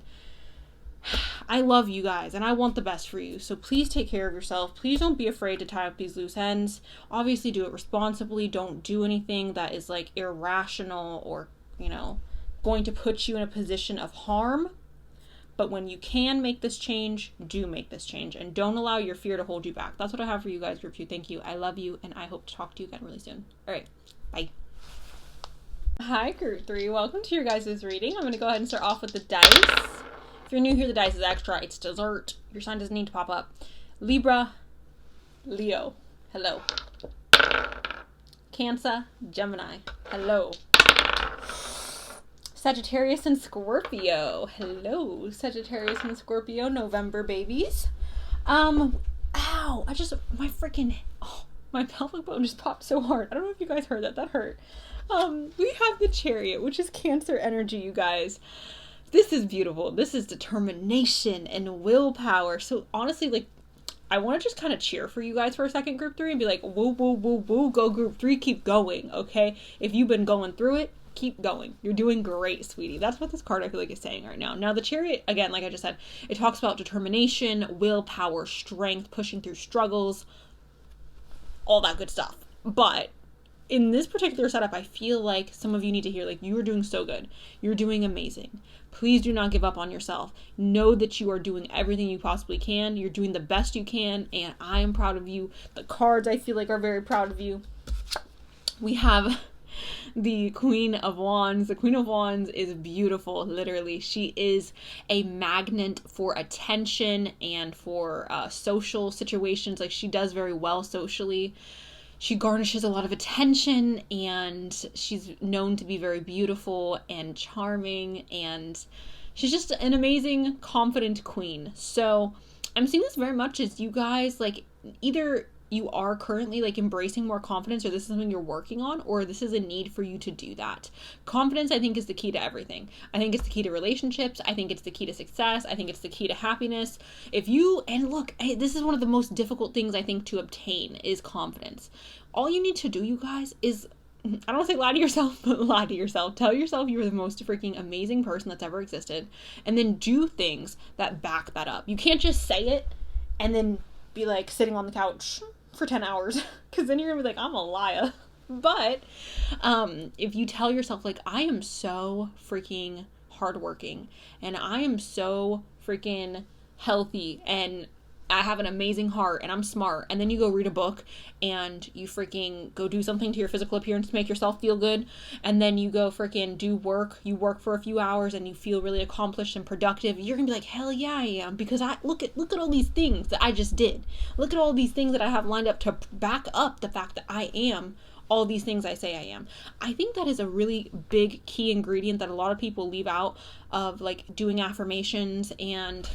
I love you guys and I want the best for you. So please take care of yourself. Please don't be afraid to tie up these loose ends. Obviously do it responsibly. Don't do anything that is like irrational or, you know, going to put you in a position of harm. But when you can make this change, do make this change. And don't allow your fear to hold you back. That's what I have for you guys, group 2. Thank you. I love you. And I hope to talk to you again really soon. All right. Bye. Hi, group 3. Welcome to your guys' reading. I'm going to go ahead and start off with the dice. If you're new here, the dice is extra. It's dessert. Your sign doesn't need to pop up. Libra, Leo, hello. Cancer, Gemini, hello. Sagittarius and Scorpio, hello. Sagittarius and Scorpio, November babies. Ow, my pelvic bone just popped so hard. I don't know if you guys heard that. That hurt. We have the Chariot, which is Cancer energy, you guys. This is beautiful. This is determination and willpower. So honestly, like, I want to just kind of cheer for you guys for a second, group 3, and be like, woo, woo, woo, woo, go group 3, keep going, okay? If you've been going through it, keep going. You're doing great, sweetie. That's what this card, I feel like, is saying right now. Now, the Chariot, again, like I just said, it talks about determination, willpower, strength, pushing through struggles, all that good stuff. But in this particular setup, I feel like some of you need to hear, like, you are doing so good. You're doing amazing. Please do not give up on yourself. Know that you are doing everything you possibly can. You're doing the best you can, and I am proud of you. The cards, I feel like, are very proud of you. We have the Queen of Wands. The Queen of Wands is beautiful, literally. She is a magnet for attention and for social situations. Like, she does very well socially. She garnishes a lot of attention, and she's known to be very beautiful and charming, and she's just an amazing, confident queen. So I'm seeing this very much as you guys, like, either you are currently, like, embracing more confidence, or this is something you're working on, or this is a need for you to do that. Confidence, I think, is the key to everything. I think it's the key to relationships. I think it's the key to success. I think it's the key to happiness. And look, this is one of the most difficult things, I think, to obtain is confidence. All you need to do, you guys, is, I don't want to say lie to yourself, but lie to yourself. Tell yourself you're the most freaking amazing person that's ever existed, and then do things that back that up. You can't just say it and then be, like, sitting on the couch for 10 hours, because then you're gonna be like, I'm a liar. But if you tell yourself, like, I am so freaking hardworking, and I am so freaking healthy, and I have an amazing heart, and I'm smart, and then you go read a book, and you freaking go do something to your physical appearance to make yourself feel good, and then you go freaking do work, you work for a few hours, and you feel really accomplished and productive, you're gonna be like, hell yeah, I am, because look at all these things that I just did. Look at all these things that I have lined up to back up the fact that I am all these things I say I am. I think that is a really big key ingredient that a lot of people leave out of, like, doing affirmations and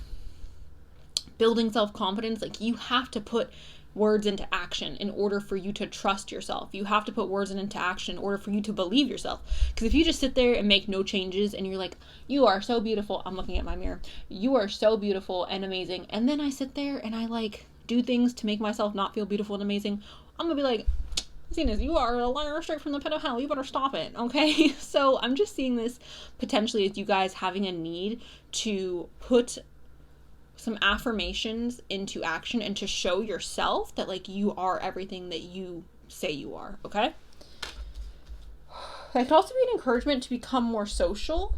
building self-confidence. Like, you have to put words into action in order for you to trust yourself. You have to put words into action in order for you to believe yourself. Because if you just sit there and make no changes and you're like, you are so beautiful, I'm looking at my mirror, you are so beautiful and amazing, and then I sit there and I, like, do things to make myself not feel beautiful and amazing, I'm gonna be like, Cenus, you are a liar straight from the pit of hell. You better stop it, okay? So I'm just seeing this potentially as you guys having a need to put some affirmations into action and to show yourself that, like, you are everything that you say you are, okay? That could also be an encouragement to become more social.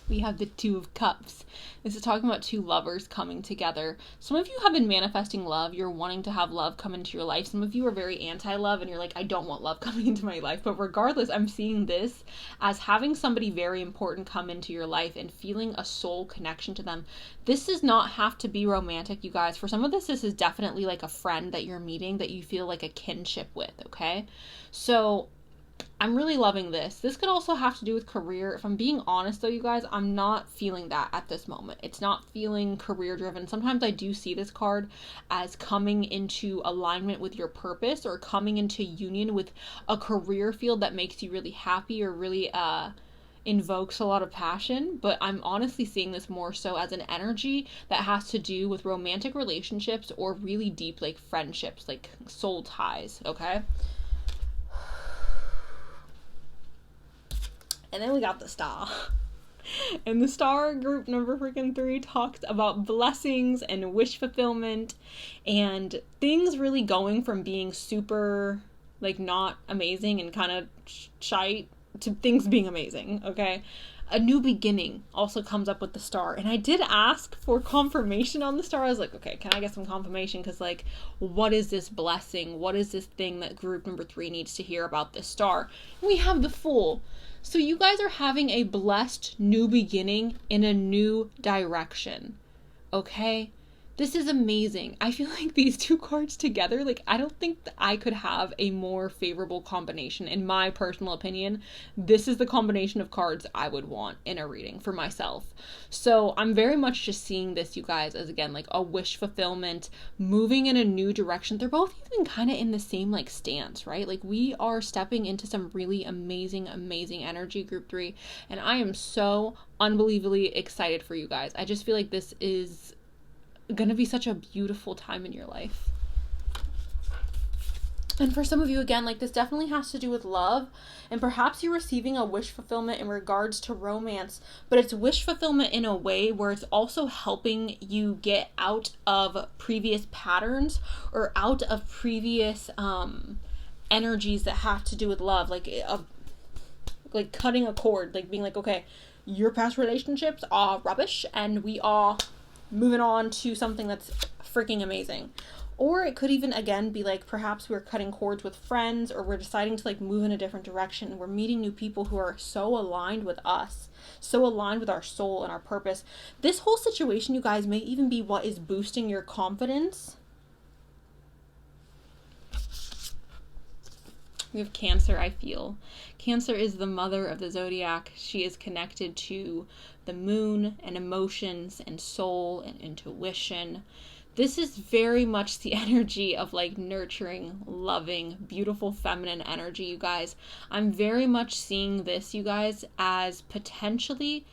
We have the Two of Cups. This is talking about two lovers coming together. Some of you have been manifesting love. You're wanting to have love come into your life. Some of you are very anti-love and you're like, I don't want love coming into my life. But regardless, I'm seeing this as having somebody very important come into your life and feeling a soul connection to them. This does not have to be romantic, you guys. For some of this is definitely like a friend that you're meeting that you feel like a kinship with, okay? So I'm really loving this. This could also have to do with career. If I'm being honest though, you guys, I'm not feeling that at this moment. It's not feeling career driven. Sometimes I do see this card as coming into alignment with your purpose or coming into union with a career field that makes you really happy or really invokes a lot of passion. But I'm honestly seeing this more so as an energy that has to do with romantic relationships or really deep, like, friendships, like soul ties, okay? And then we got the Star. And the Star, group number freaking 3, talks about blessings and wish fulfillment and things really going from being super, like, not amazing and kind of shite to things being amazing, okay? A new beginning also comes up with the Star. And I did ask for confirmation on the Star. I was like, okay, can I get some confirmation? Because, like, what is this blessing? What is this thing that group number 3 needs to hear about this Star? And we have the Fool. So you guys are having a blessed new beginning in a new direction, okay? This is amazing. I feel like these two cards together, like, I don't think that I could have a more favorable combination. In my personal opinion, this is the combination of cards I would want in a reading for myself. So I'm very much just seeing this, you guys, as, again, like a wish fulfillment, moving in a new direction. They're both even kind of in the same, like, stance, right? Like, we are stepping into some really amazing, amazing energy, group 3. And I am so unbelievably excited for you guys. I just feel like this is gonna be such a beautiful time in your life. And for some of you, again, like, this definitely has to do with love, and perhaps you're receiving a wish fulfillment in regards to romance, but it's wish fulfillment in a way where it's also helping you get out of previous patterns or out of previous energies that have to do with love, like cutting a cord, like being like, okay, your past relationships are rubbish and we are moving on to something that's freaking amazing. Or it could even, again, be like, perhaps we're cutting cords with friends, or we're deciding to, like, move in a different direction. We're meeting new people who are so aligned with us, so aligned with our soul and our purpose. This whole situation, you guys, may even be what is boosting your confidence. We have Cancer, I feel. Cancer is the mother of the zodiac. She is connected to the moon and emotions and soul and intuition. This is very much the energy of, like, nurturing, loving, beautiful feminine energy, you guys. I'm very much seeing this, you guys, as potentially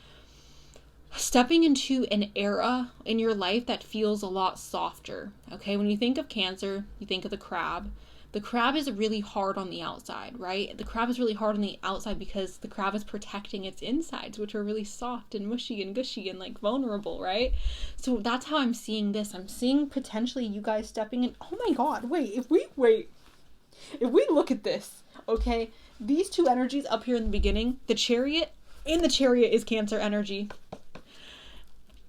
stepping into an era in your life that feels a lot softer. Okay, when you think of Cancer, you think of the crab. The crab is really hard on the outside, right? The crab is really hard on the outside because the crab is protecting its insides, which are really soft and mushy and gushy and, like, vulnerable, right? So that's how I'm seeing this. I'm seeing potentially you guys stepping in. Oh my God, if we look at this, okay, these two energies up here in the beginning, the Chariot is Cancer energy.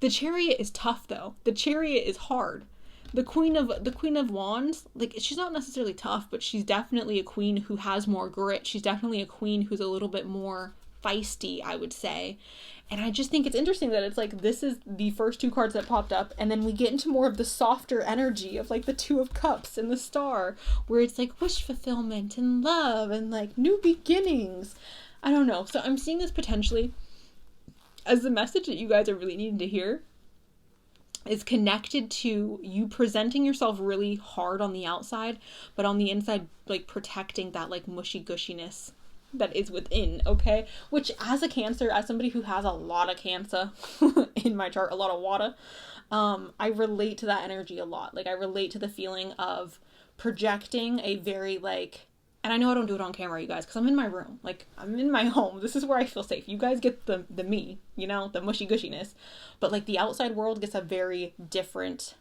The Chariot is tough, though. The Chariot is hard. The Queen of Wands, like, she's not necessarily tough, but she's definitely a queen who has more grit. She's definitely a queen who's a little bit more feisty, I would say. And I just think it's interesting that it's like, this is the first two cards that popped up, and then we get into more of the softer energy of, like, the Two of Cups and the Star, where it's like wish fulfillment and love and, like, new beginnings. I don't know. So I'm seeing this potentially as the message that you guys are really needing to hear is connected to you presenting yourself really hard on the outside, but on the inside, like, protecting that, like, mushy gushiness that is within, okay? Which, as a Cancer, as somebody who has a lot of Cancer in my chart, a lot of water, I relate to that energy a lot. Like, I relate to the feeling of projecting a very, like, and I know I don't do it on camera, you guys, because I'm in my room. Like, I'm in my home. This is where I feel safe. You guys get the me, you know, the mushy gushiness. But, like, the outside world gets a very different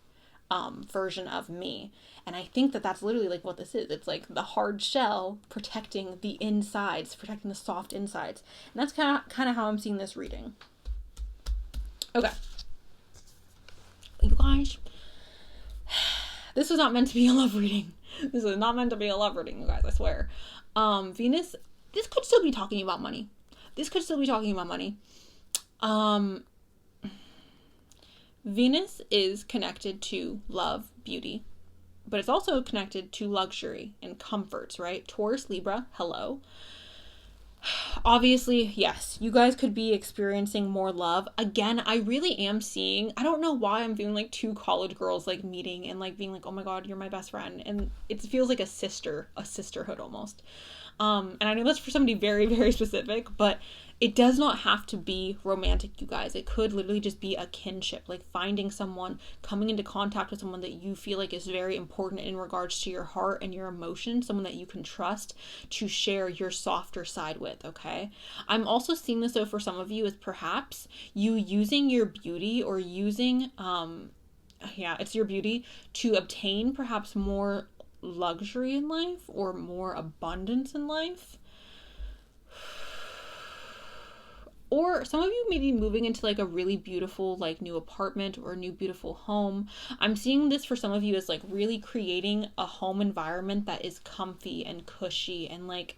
version of me. And I think that that's literally, like, what this is. It's, like, the hard shell protecting the insides, protecting the soft insides. And that's kind of how I'm seeing this reading. Okay. You guys, this was not meant to be a love reading. This is not meant to be a love reading, you guys, I swear. Venus, this could still be talking about money. Venus is connected to love, beauty, but it's also connected to luxury and comforts, right? Taurus, Libra, hello. Obviously, yes, you guys could be experiencing more love. Again, I really am seeing, I don't know why I'm feeling like two college girls, like, meeting and, like, being like, oh my God, you're my best friend. And it feels like a sisterhood almost. And I know that's for somebody very, very specific, but it does not have to be romantic, you guys. It could literally just be a kinship, like finding someone, coming into contact with someone that you feel like is very important in regards to your heart and your emotions, someone that you can trust to share your softer side with, okay? I'm also seeing this, though, for some of you, is perhaps you using your beauty or using, it's your beauty to obtain perhaps more luxury in life or more abundance in life. Or some of you may be moving into, like, a really beautiful, like, new apartment or a new beautiful home. I'm seeing this for some of you as, like, really creating a home environment that is comfy and cushy and, like,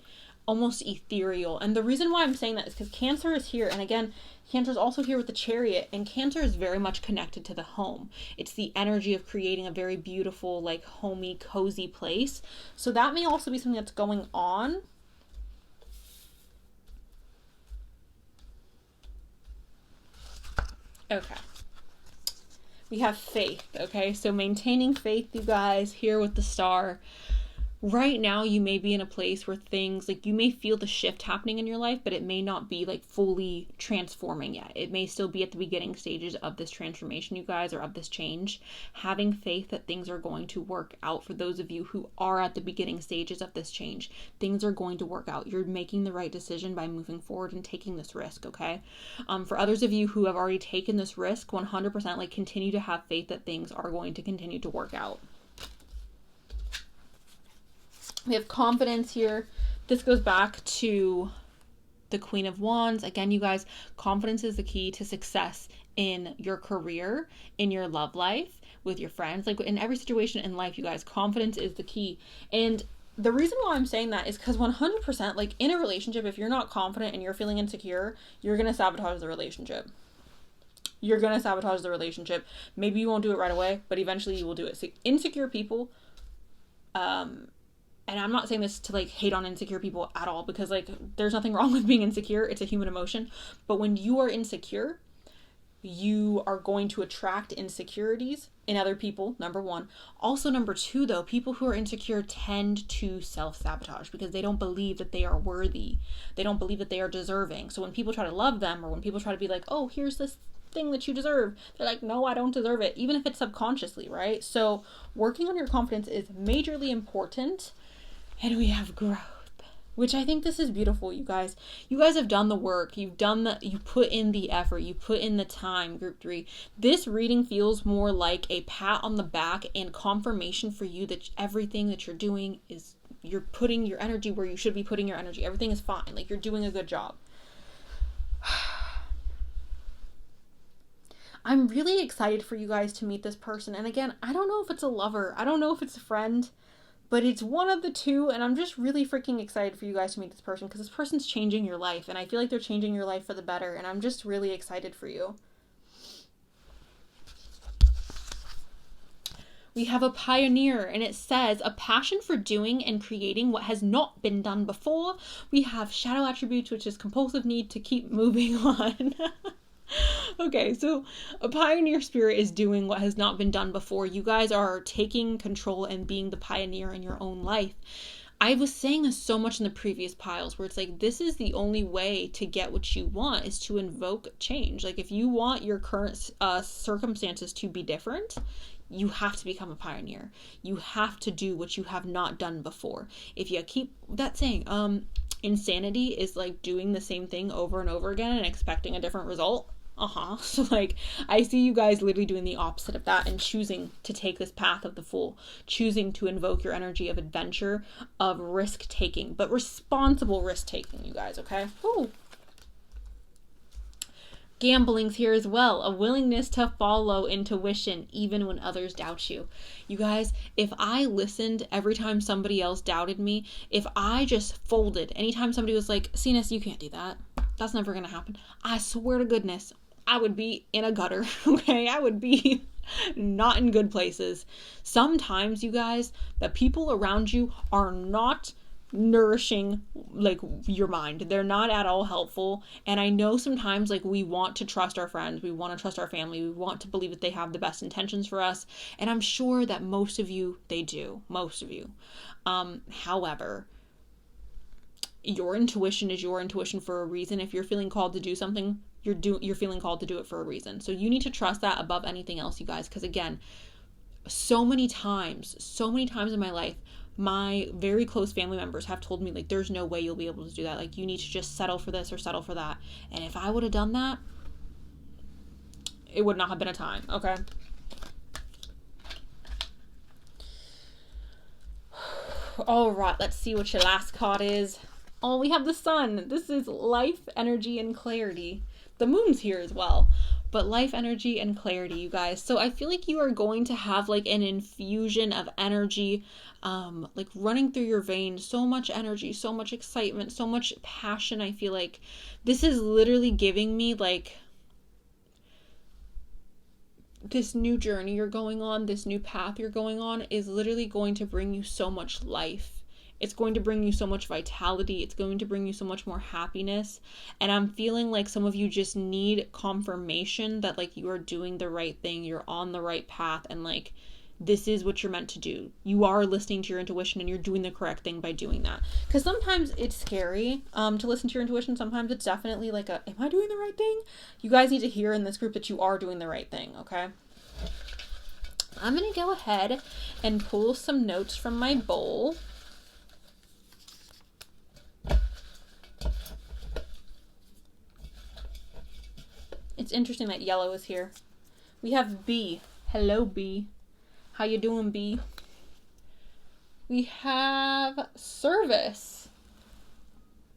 almost ethereal. And the reason why I'm saying that is because Cancer is here. And again, Cancer is also here with the Chariot. And Cancer is very much connected to the home. It's the energy of creating a very beautiful, like, homey, cozy place. So that may also be something that's going on. Okay. We have faith, okay? So maintaining faith, you guys, here with the Star. Right now, you may be in a place where things, like, you may feel the shift happening in your life, but it may not be, like, fully transforming yet. It may still be at the beginning stages of this transformation, you guys, or of this change. Having faith that things are going to work out for those of you who are at the beginning stages of this change. Things are going to work out. You're making the right decision by moving forward and taking this risk, okay? For others of you who have already taken this risk, 100%, like, continue to have faith that things are going to continue to work out. We have confidence here. This goes back to the Queen of Wands. Again, you guys, confidence is the key to success in your career, in your love life, with your friends. Like, in every situation in life, you guys, confidence is the key. And the reason why I'm saying that is because 100%, like, in a relationship, if you're not confident and you're feeling insecure, you're going to sabotage the relationship. You're going to sabotage the relationship. Maybe you won't do it right away, but eventually you will do it. So insecure people, and I'm not saying this to, like, hate on insecure people at all, because, like, there's nothing wrong with being insecure. It's a human emotion. But when you are insecure, you are going to attract insecurities in other people, number one. Also, number two, though, people who are insecure tend to self-sabotage because they don't believe that they are worthy. They don't believe that they are deserving. So when people try to love them, or when people try to be like, oh, here's this thing that you deserve, they're like, no, I don't deserve it, even if it's subconsciously, right? So working on your confidence is majorly important. And we have growth, which I think this is beautiful, you guys. You guys have done the work. You put in the effort. You put in the time, group 3. This reading feels more like a pat on the back and confirmation for you that everything that you're doing is, you're putting your energy where you should be putting your energy. Everything is fine. Like, you're doing a good job. I'm really excited for you guys to meet this person. And again, I don't know if it's a lover. I don't know if it's a friend. But it's one of the two, and I'm just really freaking excited for you guys to meet this person, because this person's changing your life, and I feel like they're changing your life for the better, and I'm just really excited for you. We have a pioneer, and it says, a passion for doing and creating what has not been done before. We have shadow attributes, which is compulsive need to keep moving on. Okay, so a pioneer spirit is doing what has not been done before. You guys are taking control and being the pioneer in your own life. I was saying this so much in the previous piles, where it's like, this is the only way to get what you want, is to invoke change. Like, if you want your current circumstances to be different, you have to become a pioneer. You have to do what you have not done before. If you keep that saying, insanity is like doing the same thing over and over again and expecting a different result. So, like, I see you guys literally doing the opposite of that and choosing to take this path of the Fool, choosing to invoke your energy of adventure, of risk-taking, but responsible risk-taking, you guys, okay? Ooh. Gambling's here as well. A willingness to follow intuition even when others doubt you. You guys, if I listened every time somebody else doubted me, if I just folded anytime somebody was like, Cenus, you can't do that, that's never gonna happen, I swear to goodness, I would be in a gutter, okay? I would be not in good places. Sometimes, you guys, the people around you are not nourishing, like, your mind. They're not at all helpful. And I know sometimes, like, we want to trust our friends, we want to trust our family, we want to believe that they have the best intentions for us, and I'm sure that most of you, they do. Most of you. However, your intuition is your intuition for a reason. If you're feeling called to do something, you're feeling called to do it for a reason. So you need to trust that above anything else, you guys, because again, so many times in my life, my very close family members have told me, like, there's no way you'll be able to do that. Like, you need to just settle for this or settle for that. And if I would have done that, it would not have been a time, okay? All right, let's see what your last card is. Oh, we have the Sun. This is life, energy, and clarity. The Moon's here as well. but life energy and clarity, you guys. So I feel like you are going to have like an infusion of energy, like running through your veins. So much energy, so much excitement, so much passion. I feel like this is literally giving me like this new journey you're going on, this new path you're going on is literally going to bring you so much life. It's going to bring you so much vitality. It's going to bring you so much more happiness. And I'm feeling like some of you just need confirmation that like you are doing the right thing, you're on the right path, and like this is what you're meant to do. You are listening to your intuition and you're doing the correct thing by doing that. Because sometimes it's scary to listen to your intuition. Sometimes it's definitely like am I doing the right thing? You guys need to hear in this group that you are doing the right thing, okay? I'm going to go ahead and pull some notes from my bowl. It's interesting that yellow is here. We have B. Hello, B. How you doing, B? We have service.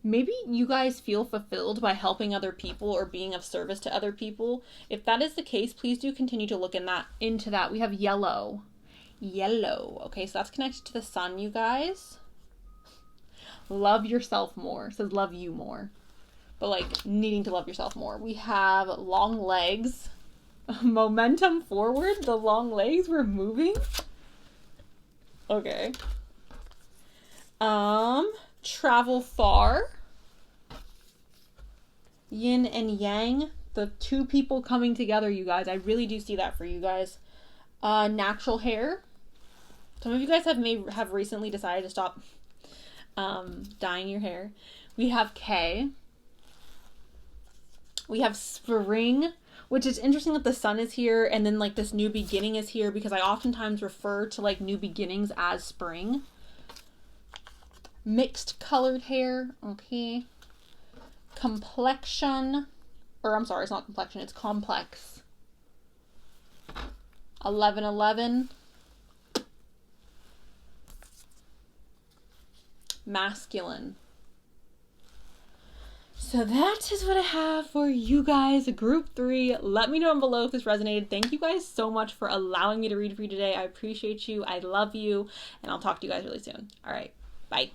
Maybe you guys feel fulfilled by helping other people or being of service to other people. If that is the case, please do continue to look into that. We have yellow. Yellow. Okay, so that's connected to the sun, you guys. Love yourself more. It says love you more. But like needing to love yourself more. We have long legs. Momentum forward. The long legs. We're moving. Okay. Travel far. Yin and yang. The two people coming together, you guys. I really do see that for you guys. Natural hair. Some of you guys have recently decided to stop dyeing your hair. We have K. We have spring, which is interesting that the sun is here and then like this new beginning is here, because I oftentimes refer to like new beginnings as spring. Mixed colored hair. Okay. Complexion. Or I'm sorry, it's not complexion, it's complex. 1111. Masculine. So that is what I have for you guys, group 3. Let me know down below if this resonated. Thank you guys so much for allowing me to read for you today. I appreciate you. I love you. And I'll talk to you guys really soon. All right. Bye.